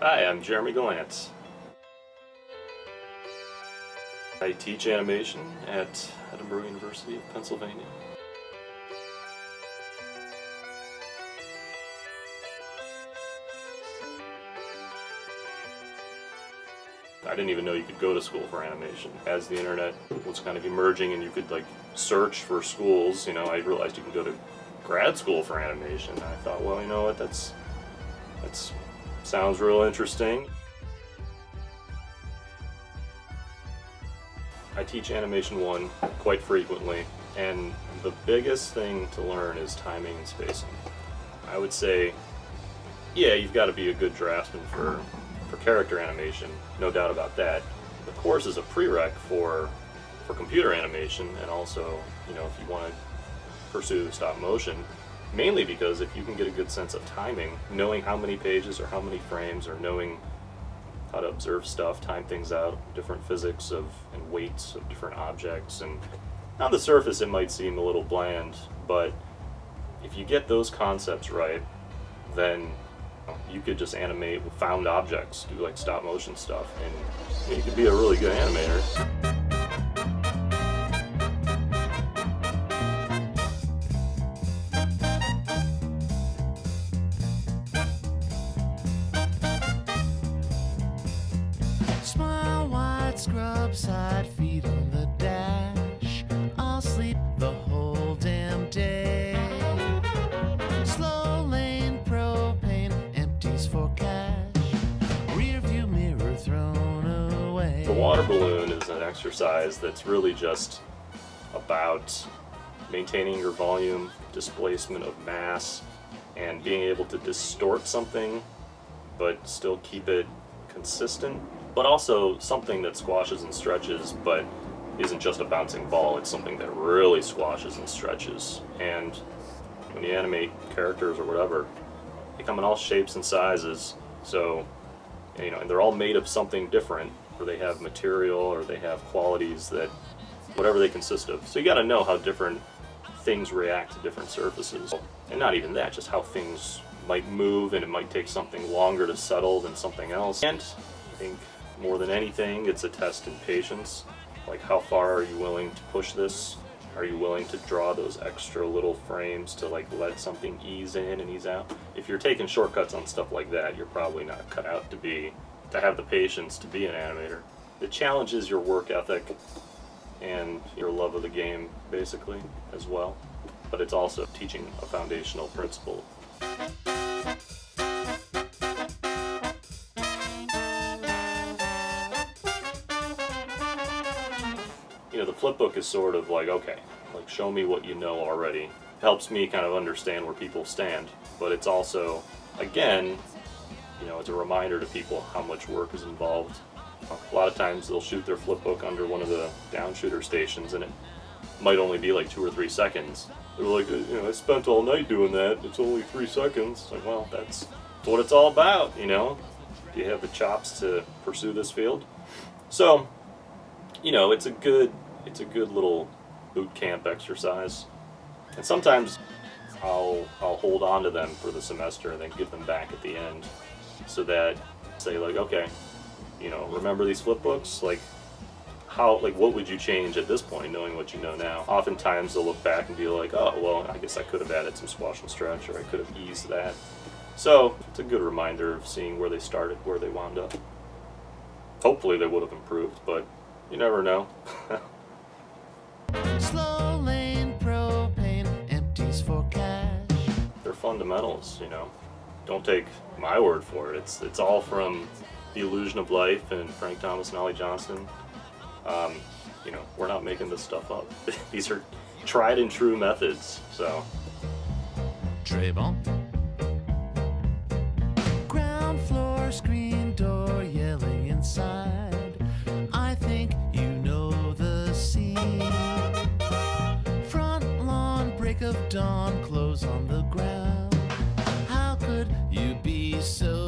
Hi, I'm Jeremy Galante. I teach animation at Edinburgh University of Pennsylvania. I didn't even know you could go to school for animation. As the internet was kind of emerging and you could search for schools, I realized you can go to grad school for animation. And I thought, well, you know what, that's sounds real interesting. I teach Animation 1 quite frequently, and the biggest thing to learn is timing and spacing. I would say, yeah, you've got to be a good draftsman for character animation, no doubt about that. The course is a prereq for computer animation, and also, if you want to pursue stop motion, mainly because if you can get a good sense of timing, knowing how many pages or how many frames, or knowing how to observe stuff, time things out, different physics and weights of different objects, and on the surface it might seem a little bland, but if you get those concepts right, then you could just animate with found objects, do stop motion stuff, and you could be a really good animator. Smile, wide scrub side, feet on the dash. I'll sleep the whole damn day. Slow lane propane, empties for cash. Rear view mirror thrown away. The water balloon is an exercise that's really just about maintaining your volume, displacement of mass, and being able to distort something but still keep it consistent, but also something that squashes and stretches but isn't just a bouncing ball. It's something that really squashes and stretches. And when you animate characters or whatever, they come in all shapes and sizes, so and they're all made of something different, or they have material, or they have qualities that whatever they consist of. So you got to know how different things react to different surfaces, and not even that, just how things might move, and it might take something longer to settle than something else. And I think more than anything, it's a test in patience. How far are you willing to push this? Are you willing to draw those extra little frames to let something ease in and ease out? If you're taking shortcuts on stuff like that, you're probably not cut out to have the patience to be an animator. The challenge is your work ethic and your love of the game, basically, as well. But it's also teaching a foundational principle. The flipbook is sort of okay, show me what you know already. Helps me kind of understand where people stand, but it's also, again, it's a reminder to people how much work is involved. A lot of times they'll shoot their flipbook under one of the downshooter stations, and it might only be 2 or 3 seconds. They're like, I spent all night doing that, it's only 3 seconds. Well, that's what it's all about, Do you have the chops to pursue this field? So, it's a good little boot camp exercise. And sometimes I'll hold on to them for the semester and then give them back at the end, so that say okay, remember these flipbooks? What would you change at this point, knowing what you know now? Oftentimes they'll look back and be like, oh, well, I guess I could have added some squash and stretch, or I could have eased that. So it's a good reminder of seeing where they started, where they wound up. Hopefully they would have improved, but you never know. Slow lane propane, empties for cash. They're fundamentals, Don't take my word for it. It's all from The Illusion of Life and Frank Thomas and Ollie Johnston. We're not making this stuff up. These are tried and true methods, so. Très bon. Ground floor, screen door, yelling inside. I think you know the scene. Front lawn, break of dawn, clothes on the ground. How could you be so